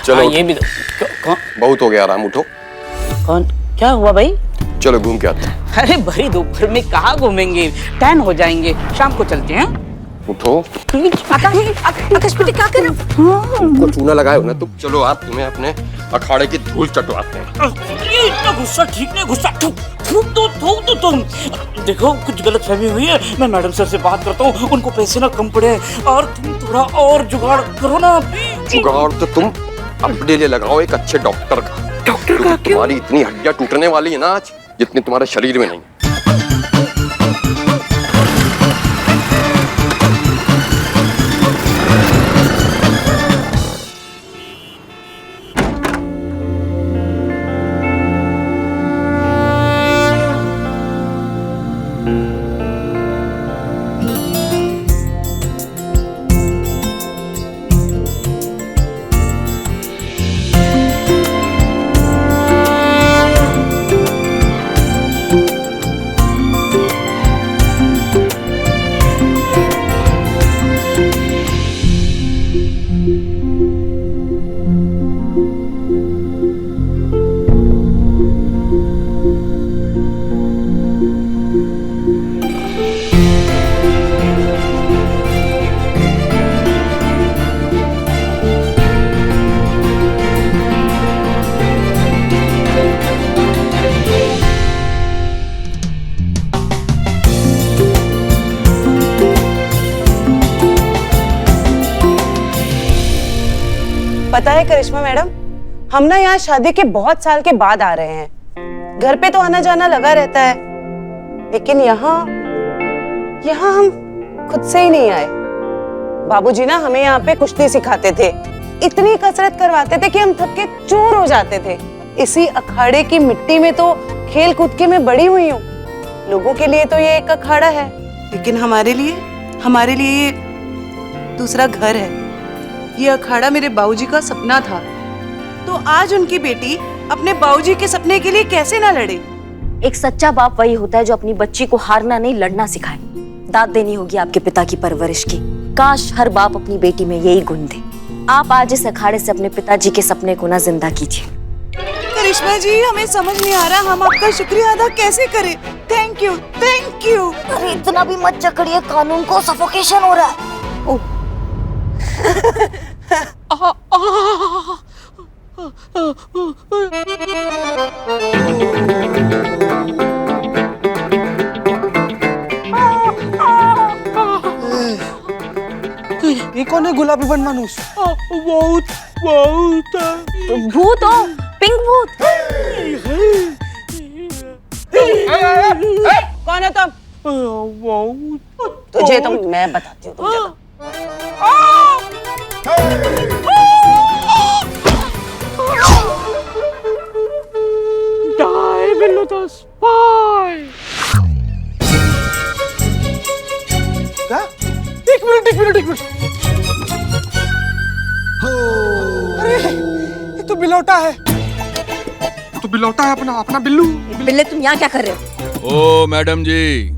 चलो ये भी कौन? बहुत हो गया, आराम उठो। कौन? क्या हुआ भाई? चलो घूम के आते हैं। अरे भरी दोपहर में कहाँ घूमेंगे, टैन हो जाएंगे, शाम को चलते हैं। उठो। आकाश बेटे क्या कर रहे हो? तुमको चूना लगाए हो ना तुम। चलो आप, तुम्हें अपने अखाड़े की धूल चटवाते हैं। ये इतना गुस्सा ठीक नहीं, गुस्सा थूक दो तुम। देखो कुछ गलतफहमी हुई है, मैं मैडम सर से बात करता हूँ, उनको पैसे ना कम पड़े और तुम थोड़ा और जुगाड़ करो ना। जुगाड़ तो तुम अपने लिए लगाओ, एक अच्छे डॉक्टर का। डॉक्टर का? तुम्हारी इतनी हड्डियां टूटने वाली है ना आज, जितनी तुम्हारे शरीर में नहीं। पता है करिश्मा मैडम, हम ना यहाँ शादी के बहुत साल के बाद आ रहे हैं। घर पे तो आना जाना लगा रहता है, लेकिन यहाँ हम खुद से ही नहीं आए। बाबूजी ना हमें यहाँ पे कुश्ती सिखाते थे, इतनी कसरत करवाते थे कि हम थक के चूर हो जाते थे। इसी अखाड़े की मिट्टी में तो खेल कूद के मैं बड़ी हुई हूँ। लोगों के लिए तो ये एक अखाड़ा है, लेकिन हमारे लिए ये दूसरा घर है। ये अखाड़ा मेरे बाबूजी का सपना था, तो आज उनकी बेटी अपने बाबूजी के सपने के लिए कैसे ना लड़े। एक सच्चा बाप वही होता है जो अपनी बच्ची को हारना नहीं लड़ना सिखाए। दाद देनी होगी आपके पिता की परवरिश की। काश हर बाप अपनी बेटी में यही गुण दे। आप आज इस अखाड़े से अपने पिताजी के सपने को ना जिंदा कीजिए। करिश्मा जी, हमें समझ नहीं आ रहा हम आपका शुक्रिया अदा कैसे करें। Thank you. अरे इतना भी मत जकड़िए, कानून को सफोकेशन हो रहा है। ये कौन है गुलाबी बन मानुष? बहुत भूत हो, पिंक भूत। कौन है तुम? तुझे तो मैं बताती हूँ, तुझे तो। Die below the spy. क्या? एक मिनट। अरे ये तो बिलौटा है। अपना बिल्लू। बिल्ले तुम यहाँ क्या कर रहे हो? ओ मैडम जी,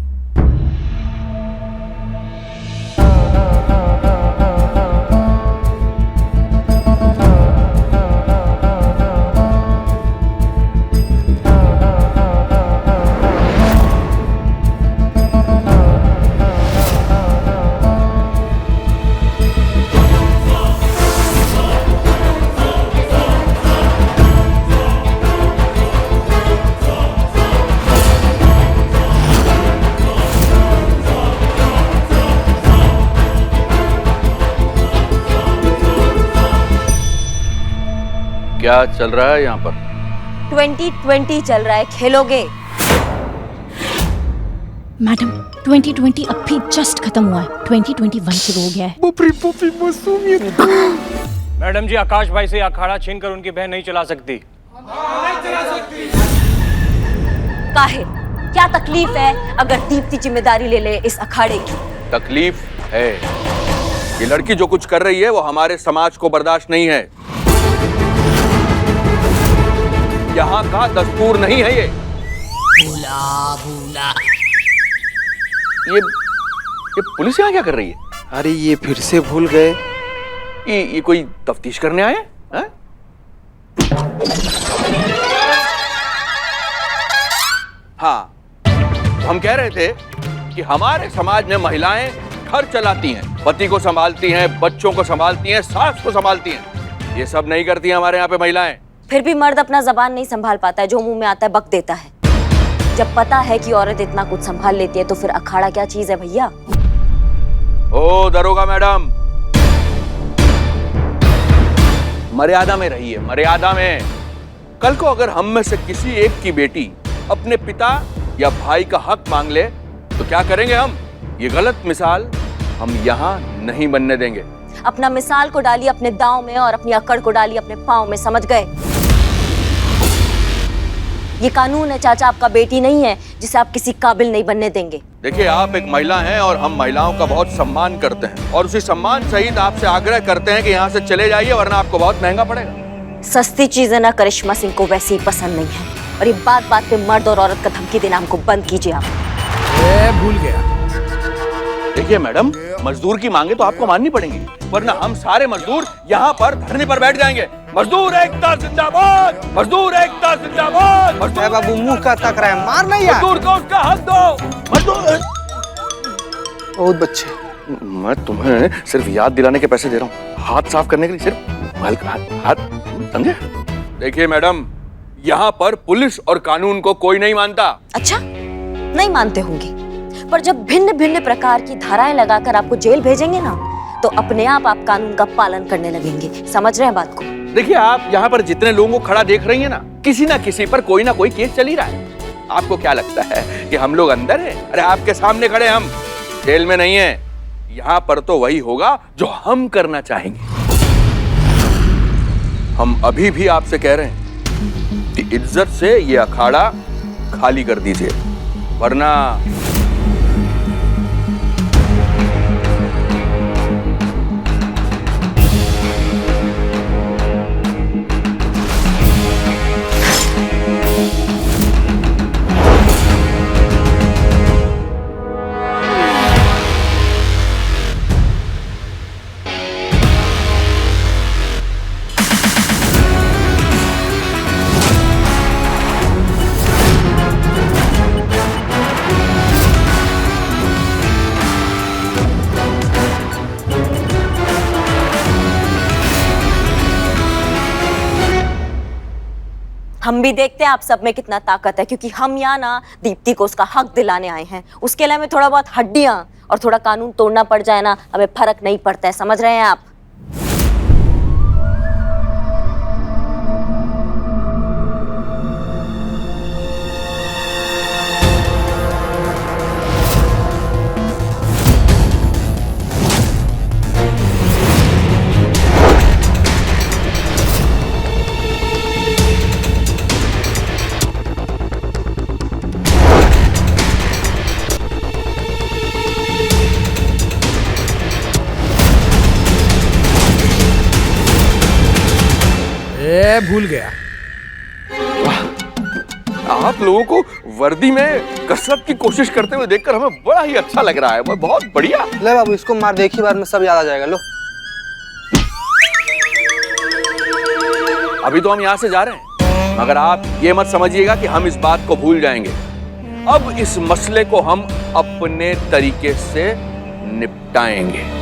क्या चल रहा है यहाँ पर? 2020 चल रहा है, खेलोगे? मैडम 2020 अब भी जस्ट खत्म हुआ है, 2021 शुरू हो गया है। मैडम जी, आकाश भाई से अखाड़ा छीन कर उनकी बहन नहीं चला सकती। काहे? क्या तकलीफ है अगर दीप्ति जिम्मेदारी ले ले इस अखाड़े की? तकलीफ है। ये लड़की जो कुछ कर रही है वो हमारे समाज को बर्दाश्त नहीं है। यहाँ का दस्तूर नहीं है ये। भूला ये पुलिस यहाँ क्या कर रही है? अरे ये फिर से भूल गए। ये कोई तफ्तीश करने आए हैं? हाँ, तो हम कह रहे थे कि हमारे समाज में महिलाएं घर चलाती हैं, पति को संभालती हैं, बच्चों को संभालती हैं, सास को संभालती हैं। ये सब नहीं करती हैं हमारे यहाँ पे महिलाएं। फिर भी मर्द अपना जबान नहीं संभाल पाता है, जो मुंह में आता है बक देता है। जब पता है कि औरत इतना कुछ संभाल लेती है तो फिर अखाड़ा क्या चीज है भैया? ओ दरोगा मैडम, मर्यादा में रहिए, मर्यादा में। कल को अगर हम में से किसी एक की बेटी अपने पिता या भाई का हक मांग ले तो क्या करेंगे हम? ये गलत मिसाल हम यहाँ नहीं बनने देंगे। अपना मिसाल को डालिए अपने दांव में और अपनी अकड़ को डालिए अपने पांव में, समझ गए? ये कानून है चाचा, आपका बेटी नहीं है जिसे आप किसी काबिल नहीं बनने देंगे। देखिए, आप एक महिला हैं और हम महिलाओं का बहुत सम्मान करते हैं और उसी सम्मान सहित आपसे आग्रह करते हैं कि यहाँ से चले जाइए, वरना आपको बहुत महंगा पड़ेगा। सस्ती चीजें ना करिश्मा सिंह को वैसे ही पसंद नहीं है, और ये बात बात पे मर्द और औरत का धमकी देना हमको बंद कीजिए आप। भूल गया। देखिए मैडम, मजदूर की मांगे तो आपको माननी पड़ेंगी, वरना हम सारे मजदूर यहाँ पर धरने पर बैठ जाएंगे। मजदूर एकता जिंदाबाद, मजदूर एकता जिंदाबाद। अरे बाबू मुंह का तक रहा है, मार नहीं यार। मजदूर को उसका हक दो। मजदूर बहुत बच्चे। मैं तुम्हें सिर्फ याद दिलाने के पैसे दे रहा हूँ, हाथ साफ करने के लिए सिर्फ हल्का हाथ, समझे? देखिए मैडम, यहाँ पर पुलिस और कानून को कोई नहीं मानता। अच्छा, नहीं मानते होंगे, पर जब भिन्न भिन्न प्रकार की धाराएं लगाकर आपको जेल भेजेंगे ना, तो अपने आप कानून का पालन करने लगेंगे। समझ रहे हैं बात को? देखिए, आप यहाँ पर जितने लोगों को खड़ा देख रही हैं ना, किसी ना किसी पर कोई ना कोई केस चल ही रहा है। आपको क्या लगता है कि हम लोग अंदर हैं? अरे आपके सामने खड़े, हम जेल में नहीं हैं। यहाँ पर तो वही होगा जो हम करना चाहेंगे। हम अभी भी आपसे कह रहे हैं कि इज्जत से ये अखाड़ा खाली कर दीजिए, वरना हम भी देखते हैं आप सब में कितना ताकत है, क्योंकि हम यहाँ ना दीप्ति को उसका हक दिलाने आए हैं। उसके लिए हमें थोड़ा बहुत हड्डियां और थोड़ा कानून तोड़ना पड़ जाए ना, हमें फर्क नहीं पड़ता है। समझ रहे हैं आप? भूल गया। आप लोगों को वर्दी में कसरत की कोशिश करते हुए देखकर हमें बड़ा ही अच्छा लग रहा है। बहुत बढ़िया। ले बाबू, इसको मार, देखी बार में सब याद आ जाएगा। लो, अभी तो हम यहाँ से जा रहे हैं, मगर आप ये मत समझिएगा कि हम इस बात को भूल जाएंगे। अब इस मसले को हम अपने तरीके से निपटाएंगे।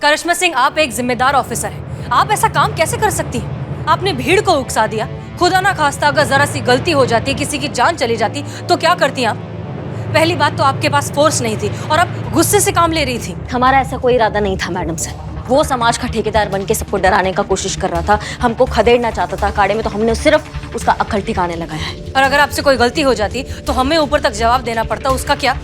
करिश्मा सिंह, आप एक जिम्मेदार ऑफिसर हैं। आप ऐसा काम कैसे कर सकती हैं? आपने भीड़ को उकसा दिया। खुदा ना खास्ता अगर जरा सी गलती हो जाती, किसी की जान चली जाती, तो क्या करती आप? पहली बात तो आपके पास फोर्स नहीं थी और आप गुस्से से काम ले रही थी। हमारा ऐसा कोई इरादा नहीं था मैडम सर। वो समाज का ठेकेदार बन के सबको डराने का कोशिश कर रहा था, हमको खदेड़ना चाहता था अखाड़े में, तो हमने सिर्फ उसका अकल ठिकाने लगाया है। और अगर आपसे कोई गलती हो जाती तो हमें ऊपर तक जवाब देना पड़ता, उसका क्या?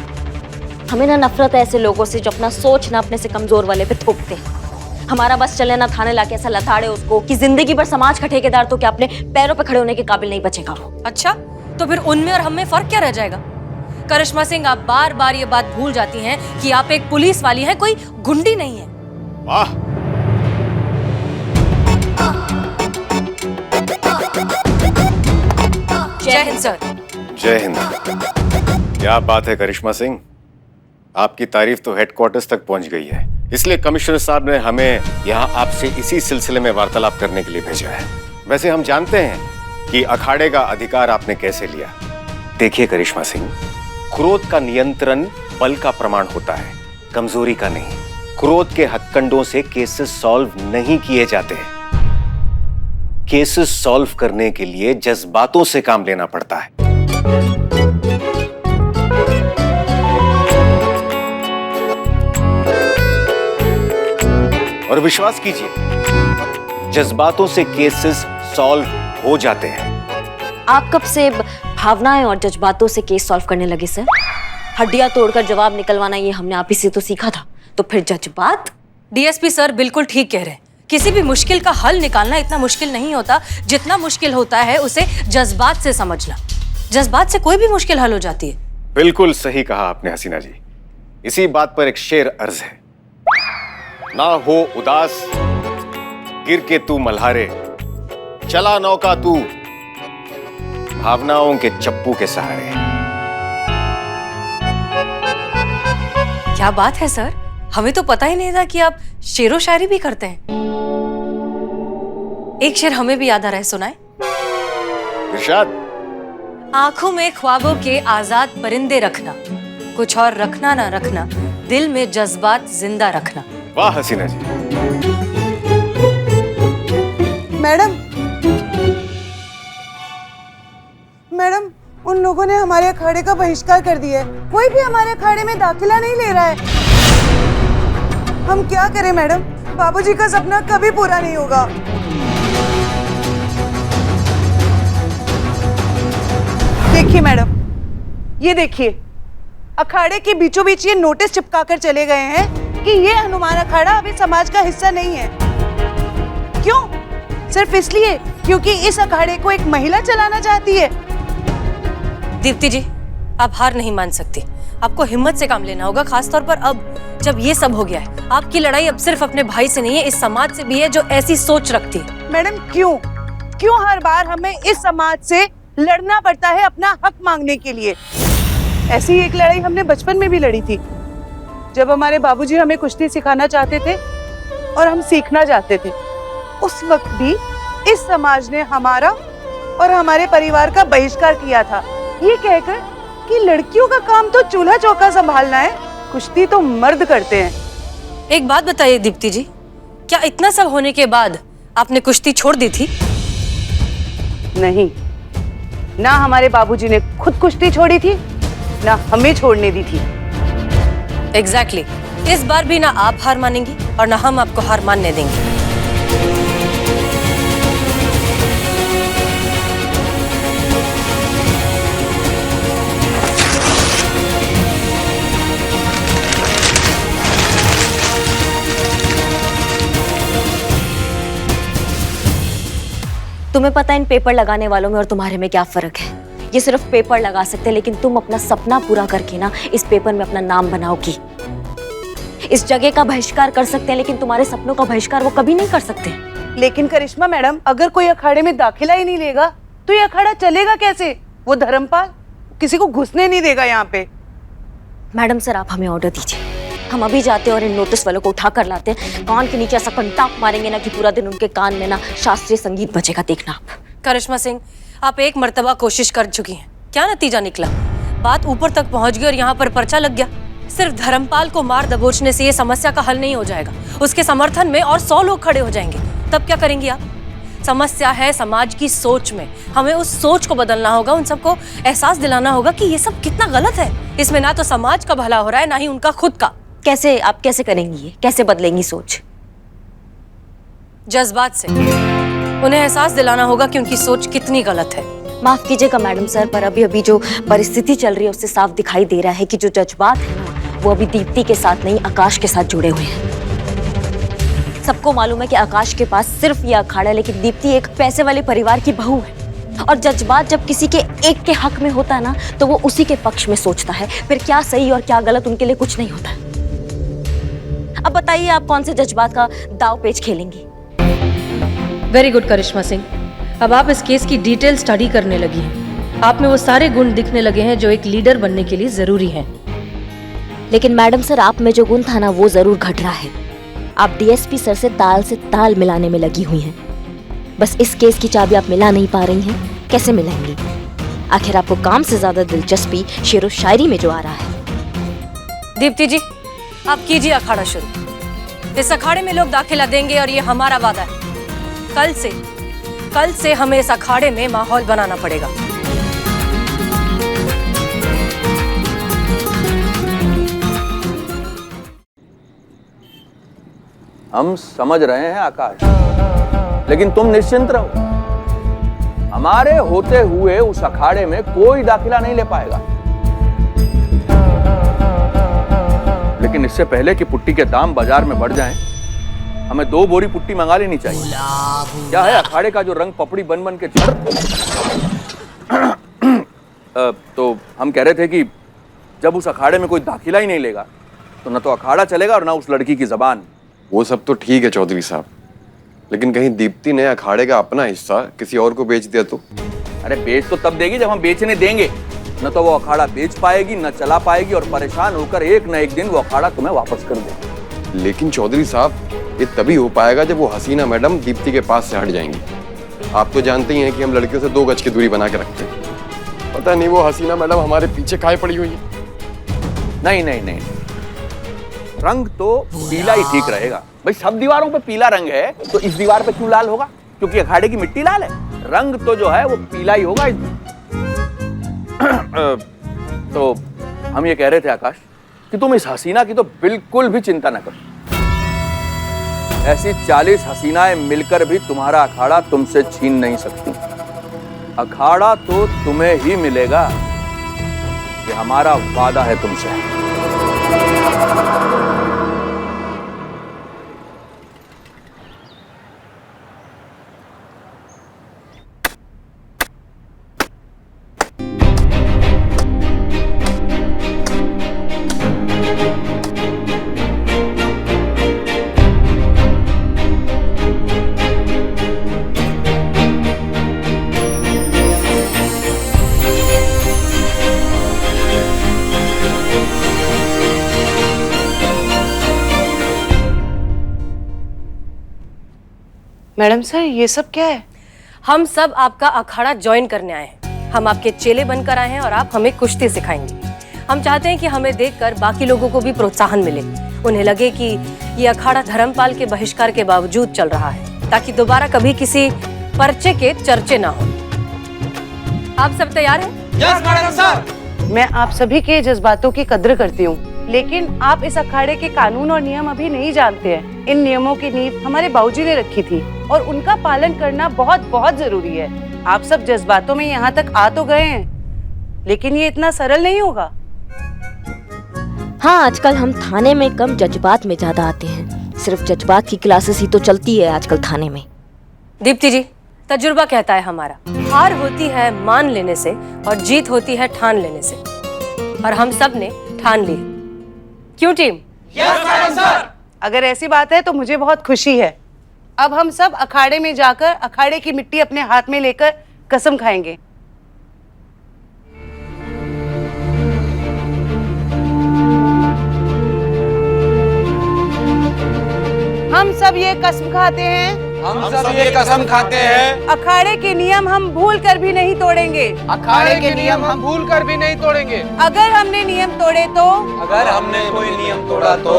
हमें ना नफरत है ऐसे लोगों से जो अपना सोच ना अपने से कमजोर वाले पे थोपते हैं। हमारा बस चले ना थाने लाके ऐसा लताड़े उसको कि जिंदगी भर समाज का ठेकेदार तो क्या अपने पैरों पे खड़े होने के काबिल नहीं बचेगा वो। अच्छा, तो फिर उनमें और हमें फर्क क्या रह जाएगा? करिश्मा सिंह, आप बार बार ये बात भूल जाती हैं कि आप एक पुलिस वाली हैं, कोई गुंडी नहीं है। वाह, जय हिंद सर। जय हिंद। क्या बात है करिश्मा सिंह, आपकी तारीफ तो हेडक्वार्टर्स तक पहुंच गई है, इसलिए कमिश्नर साहब ने हमें यहाँ आपसे इसी सिलसिले में वार्तालाप करने के लिए भेजा है। वैसे हम जानते हैं कि अखाड़े का अधिकार आपने कैसे लिया। देखिए करिश्मा सिंह, क्रोध का नियंत्रण बल का प्रमाण होता है, कमजोरी का नहीं। क्रोध के हथकंडों से केसेस सॉल्व नहीं किए जाते। केसेस सॉल्व करने के लिए जज्बातों से काम लेना पड़ता है। और विश्वास कीजिए, जज्बातों से केसेस सॉल्व हो जाते हैं। आप कब से भावनाएं और जज्बातों से केस सॉल्व करने लगे सर? हड्डियां तोड़कर जवाब निकलवाना ये हमने आप ही से तो सीखा था, तो फिर जज्बात? डीएसपी सर बिल्कुल ठीक कह रहे हैं। किसी भी मुश्किल का हल निकालना इतना मुश्किल नहीं होता जितना मुश्किल होता है उसे जज्बात से समझना। जज्बात से कोई भी मुश्किल हल हो जाती है। बिल्कुल सही कहा आपने हसीना जी। इसी बात पर एक शेर अर्ज है, ना हो उदास गिर के तू मल्हारे, चला नौका तू भावनाओं के चप्पू के सहारे। क्या बात है सर, हमें तो पता ही नहीं था कि आप शेरो शायरी भी करते हैं। एक शेर हमें भी याद आ रहा है, सुनाए। इरशाद। आंखों में ख्वाबों के आजाद परिंदे रखना, कुछ और रखना ना रखना, दिल में जज्बात जिंदा रखना। वाह हसीना जी। मैडम, मैडम, उन लोगों ने हमारे अखाड़े का बहिष्कार कर दिया है। कोई भी हमारे अखाड़े में दाखिला नहीं ले रहा है। हम क्या करें मैडम? बाबूजी का सपना कभी पूरा नहीं होगा। देखिए मैडम, ये देखिए, अखाड़े के बीचों बीच ये नोटिस चिपकाकर चले गए हैं कि ये हनुमान अखाड़ा अभी समाज का हिस्सा नहीं है। क्यों? सिर्फ इसलिए क्योंकि इस अखाड़े को एक महिला चलाना चाहती है। दीप्ति जी, आप हार नहीं मान सकती। आपको हिम्मत से काम लेना होगा, खासतौर पर अब जब ये सब हो गया है। आपकी लड़ाई अब सिर्फ अपने भाई से नहीं है, इस समाज से भी है जो ऐसी सोच रखती है। मैडम, क्यों हर बार हमें इस समाज से लड़ना पड़ता है अपना हक मांगने के लिए? ऐसी एक लड़ाई हमने बचपन में भी लड़ी थी, जब हमारे बाबूजी हमें कुश्ती सिखाना चाहते थे और हम सीखना चाहते थे। उस वक्त भी इस समाज ने हमारा और हमारे परिवार का बहिष्कार किया था, ये कहकर कि लड़कियों का काम तो चूल्हा चौका संभालना है, कुश्ती तो मर्द करते हैं। एक बात बताइए दीप्ति जी, क्या इतना सब होने के बाद आपने कुश्ती छोड़ दी थी? नहीं, ना हमारे बाबूजी ने खुद कुश्ती छोड़ी थी, ना हमें छोड़ने दी थी। एग्जैक्टली। इस बार भी ना आप हार मानेंगी और ना हम आपको हार मानने देंगे। तुम्हें पता है इन पेपर लगाने वालों में और तुम्हारे में क्या फर्क है? ये सिर्फ पेपर लगा सकते हैं, लेकिन तुम अपना सपना पूरा करके ना इस पेपर में अपना नाम बनाओगी। इस जगह का बहिष्कार कर सकते हैं, लेकिन तुम्हारे सपनों का बहिष्कार वो कभी नहीं कर सकते। लेकिन करिश्मा मैडम, अगर कोई अखाड़े में दाखिला ही नहीं लेगा तो ये अखाड़ा चलेगा कैसे? वो धर्मपाल किसी को घुसने नहीं देगा यहाँ पे। मैडम सर, आप हमें ऑर्डर दीजिए, हम अभी जाते हैं और इन नोटिस वालों को उठा कर लाते हैं। कान के नीचे ऐसा कंटाप मारेंगे ना कि पूरा दिन उनके कान में ना शास्त्रीय संगीत बजेगा, देखना आप। करिश्मा सिंह, आप एक मर्तबा कोशिश कर चुकी हैं, क्या नतीजा निकला? बात ऊपर तक पहुंच गई और यहाँ पर पर्चा लग गया। सिर्फ धर्मपाल को मार दबोचने से ये समस्या का हल नहीं हो जाएगा, उसके समर्थन में और 100 लोग खड़े हो जाएंगे। तब क्या करेंगी आप? समस्या है समाज की सोच में, हमें उस सोच को बदलना होगा। उन सबको एहसास दिलाना होगा कि ये सब कितना गलत है। इसमें ना तो समाज का भला हो रहा है, ना ही उनका खुद का। कैसे? आप कैसे करेंगी ये? कैसे बदलेंगी सोच? जज्बात से उन्हें एहसास दिलाना होगा कि उनकी सोच कितनी गलत है। माफ कीजिएगा मैडम सर, पर अभी अभी जो परिस्थिति चल रही है उससे साफ दिखाई दे रहा है कि जो जज्बात है ना, वो अभी दीप्ति के साथ नहीं, आकाश के साथ जुड़े हुए हैं। सबको मालूम है कि आकाश के पास सिर्फ ये अखाड़ा है, लेकिन दीप्ति एक पैसे वाले परिवार की बहू है। और जज्बात जब किसी के एक के हक में होता है ना, तो वो उसी के पक्ष में सोचता है। फिर क्या सही और क्या गलत उनके लिए कुछ नहीं होता। अब बताइए, आप कौन से जज्बात का दाव पेच खेलेंगी? वेरी गुड करिश्मा सिंह, अब आप इस केस की डिटेल स्टडी करने लगी हैं। आप में वो सारे गुण दिखने लगे हैं जो एक लीडर बनने के लिए जरूरी हैं। लेकिन मैडम सर, आप में जो गुण था ना, वो जरूर घट रहा है। आप डीएसपी सर से ताल मिलाने में लगी हुई हैं। बस इस केस की चाबी आप मिला नहीं पा रही हैं। कैसे मिलाएंगी? आखिर आपको काम से ज्यादा दिलचस्पी शेरो शायरी में जो आ रहा है। दीप्ति जी, आप कीजिए अखाड़ा शुरू। इस अखाड़े में लोग दाखिला देंगे और ये हमारा वादा है। कल से हमें इस अखाड़े में माहौल बनाना पड़ेगा। हम समझ रहे हैं आकाश, लेकिन तुम निश्चिंत रहो, हमारे होते हुए उस अखाड़े में कोई दाखिला नहीं ले पाएगा। लेकिन इससे पहले कि पुट्टी के दाम बाजार में बढ़ जाएं, हमें 2 बोरी पुट्टी मंगा लेनी चाहिए। क्या है अखाड़े का जो रंग पपड़ी बन बन के झड़। तो हम कह रहे थे कि जब उस अखाड़े में कोई दाखिला ही नहीं लेगा तो न तो अखाड़ा चलेगा और न उस लड़की की जबान। वो सब तो ठीक है चौधरी साहब, लेकिन कहीं दीप्ति ने अखाड़े का अपना हिस्सा किसी और को बेच दिया तो? अरे बेच तो तब देगी जब हम बेचने देंगे। न तो वो अखाड़ा बेच पाएगी, न चला पाएगी, और परेशान होकर एक न एक दिन वो अखाड़ा तुम्हें वापस कर देगी। लेकिन चौधरी साहब, ये तभी हो पाएगा जब वो हसीना मैडम दीप्ति के पास से हट जाएंगी। आप तो जानते ही हैं कि हम लड़कियों से 2 गज की दूरी बना के रखते हैं। पता नहीं वो हसीना मैडम हमारे पीछे काहे पड़ी हुई है। नहीं, रंग तो पीला ही ठीक रहेगा। भाई सब दीवारों पे पीला रंग है तो इस दीवार पे क्यों लाल होगा? क्योंकि अखाड़े की मिट्टी लाल है। रंग तो जो है वो पीला ही होगा। तो हम ये कह रहे थे आकाश कि तुम इस हसीना की तो बिल्कुल भी चिंता न करो। ऐसी 40 हसीनाएं मिलकर भी तुम्हारा अखाड़ा तुमसे छीन नहीं सकती। अखाड़ा तो तुम्हें ही मिलेगा, ये हमारा वादा है तुमसे। मैडम सर, ये सब क्या है? हम सब आपका अखाड़ा ज्वाइन करने आए हैं। हम आपके चेले बनकर आए हैं और आप हमें कुश्ती सिखाएंगे। हम चाहते हैं कि हमें देखकर बाकी लोगों को भी प्रोत्साहन मिले, उन्हें लगे कि ये अखाड़ा धर्मपाल के बहिष्कार के बावजूद चल रहा है, ताकि दोबारा कभी किसी पर्चे के चर्चे ना हो। आप सब तैयार हैं? Yes madam sir. मैं आप सभी के जज्बातों की कद्र करती हूँ, लेकिन आप इस अखाड़े के कानून और नियम अभी नहीं जानते हैं। इन नियमों की नींव हमारे बाबूजी ने रखी थी और उनका पालन करना बहुत बहुत जरूरी है। आप सब जज्बातों में यहाँ तक आ तो गए हैं, लेकिन ये इतना सरल नहीं होगा। हाँ, आजकल हम थाने में कम जज्बात में ज्यादा आते हैं। सिर्फ जज्बात की क्लासेस ही तो चलती है आजकल थाने में। दीप्ति जी, तजुर्बा कहता है हमारा, हार होती है मान लेने से और जीत होती है ठान लेने से, और हम सब ने ठान ली। क्यों टीम? Yes madam sir. अगर ऐसी बात है तो मुझे बहुत खुशी है। अब हम सब अखाड़े में जाकर अखाड़े की मिट्टी अपने हाथ में लेकर कसम खाएंगे। हम सब ये कसम खाते हैं, हम सब ये कसम खाते हैं, अखाड़े के नियम हम भूल कर भी नहीं तोड़ेंगे। अखाड़े के नियम हम भूल कर भी नहीं तोड़ेंगे। अगर हमने नियम तोड़े तो, अगर हमने कोई नियम तोड़ा तो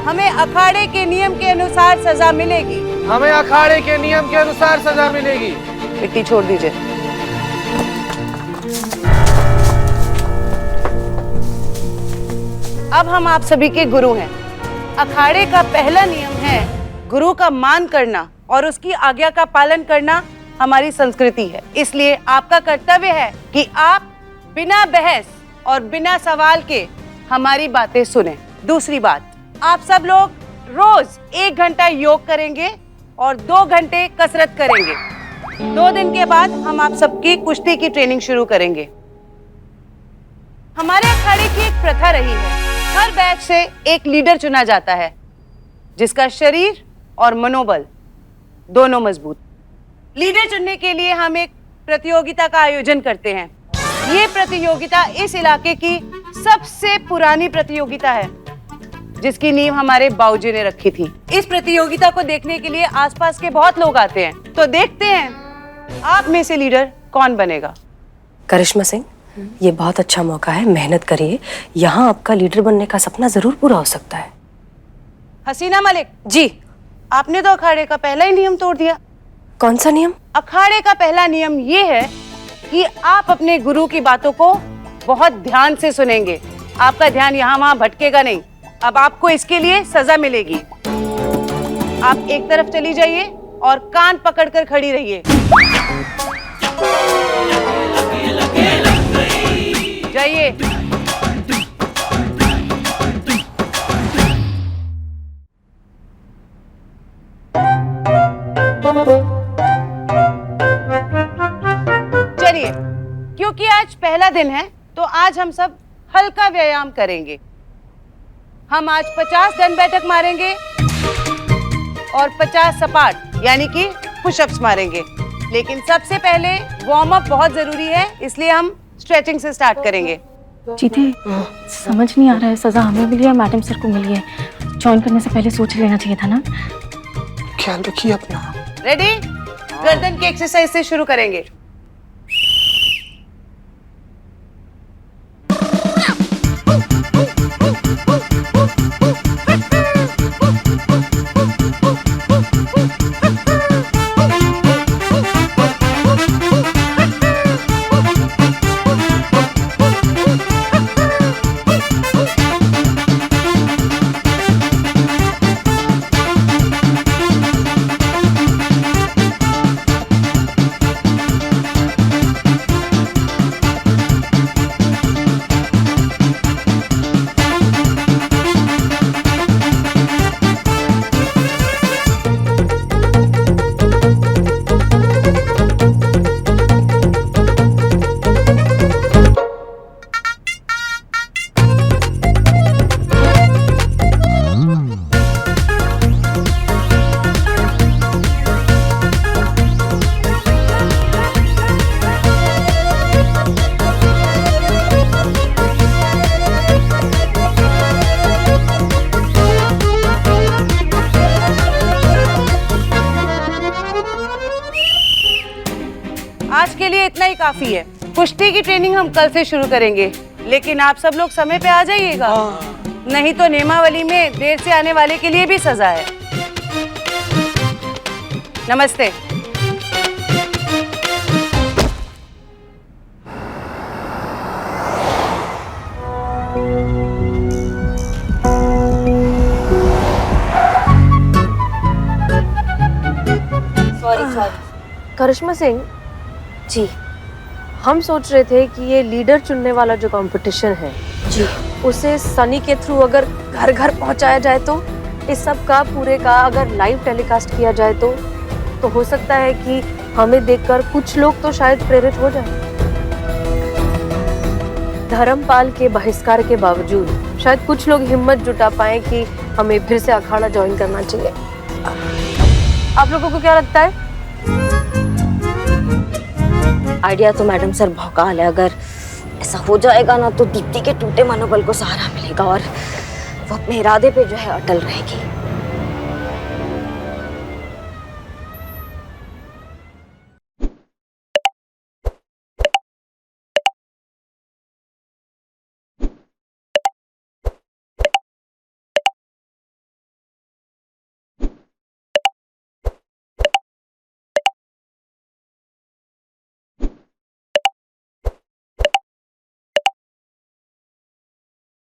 हमें अखाड़े के नियम के अनुसार सजा मिलेगी। हमें अखाड़े के नियम के अनुसार सजा मिलेगी। मिट्टी छोड़ दीजिए। अब हम आप सभी के गुरु हैं। अखाड़े का पहला नियम है गुरु का मान करना और उसकी आज्ञा का पालन करना हमारी संस्कृति है। इसलिए आपका कर्तव्य है कि आप बिना बहस और बिना सवाल के हमारी बातें सुनें। दूसरी बात, आप सब लोग रोज 1 घंटा योग करेंगे और 2 घंटे कसरत करेंगे। 2 दिन के बाद हम आप सबकी कुश्ती की ट्रेनिंग शुरू करेंगे। हमारे अखाड़े की एक प्रथा रही है, हर बैच से एक लीडर चुना जाता है जिसका शरीर और मनोबल दोनों मजबूत। लीडर चुनने के लिए हम एक प्रतियोगिता का आयोजन करते हैं। ये प्रतियोगिता इस इलाके की सबसे पुरानी प्रतियोगिता है, जिसकी नींव हमारे बाबूजी ने रखी थी। इस प्रतियोगिता को देखने के लिए आसपास के बहुत लोग आते हैं, तो देखते हैं आप में से लीडर कौन बनेगा। करिश्मा सिंह, ये बहुत अच्छा मौका है, मेहनत करिए। यहाँ आपका लीडर बनने का सपना जरूर पूरा हो सकता है। हसीना मलिक जी। आपने तो अखाड़े का पहला ही नियम तोड़ दिया। कौन सा नियम? अखाड़े का पहला नियम ये है कि आप अपने गुरु की बातों को बहुत ध्यान से सुनेंगे। आपका ध्यान यहाँ वहाँ भटकेगा नहीं। अब आपको इसके लिए सजा मिलेगी। आप एक तरफ चली जाइए और कान पकड़कर खड़ी रहिए। जाइए। चलिए, क्योंकि आज पहला दिन है तो आज हम सब हल्का व्यायाम करेंगे। हम आज 50 दंड बैठक मारेंगे और 50 सपाट यानी कि पुशअप्स मारेंगे। लेकिन सबसे पहले वार्म अप बहुत जरूरी है, इसलिए हम स्ट्रेचिंग से स्टार्ट करेंगे। जीते, समझ नहीं आ रहा है, सजा हमें मिली है मैडम सर को मिली है। ज्वाइन करने से पहले सोच लेना चाहिए था ना। ख्याल रखिए अपना। रेडी? गर्दन की एक्सरसाइज से शुरू करेंगे। आज के लिए इतना ही काफी है। कुश्ती की ट्रेनिंग हम कल से शुरू करेंगे, लेकिन आप सब लोग समय पे आ जाइएगा। नहीं तो नेमावली में देर से आने वाले के लिए भी सजा है। नमस्ते। करिश्मा सिंह जी, हम सोच रहे थे कि ये लीडर चुनने वाला जो कंपटीशन है जी, उसे सनी के थ्रू अगर घर घर पहुंचाया जाए तो इस सब का पूरे का अगर लाइव टेलीकास्ट किया जाए तो हो सकता है कि हमें देखकर कुछ लोग तो शायद प्रेरित हो जाए। धर्मपाल के बहिष्कार के बावजूद शायद कुछ लोग हिम्मत जुटा पाए कि हमें फिर से अखाड़ा ज्वाइन करना चाहिए। आप लोगों को क्या लगता है? आइडिया तो मैडम सर भौकाल है। अगर ऐसा हो जाएगा ना तो दीप्ति के टूटे मनोबल को सहारा मिलेगा और वो अपने इरादे पे जो है अटल रहेगी।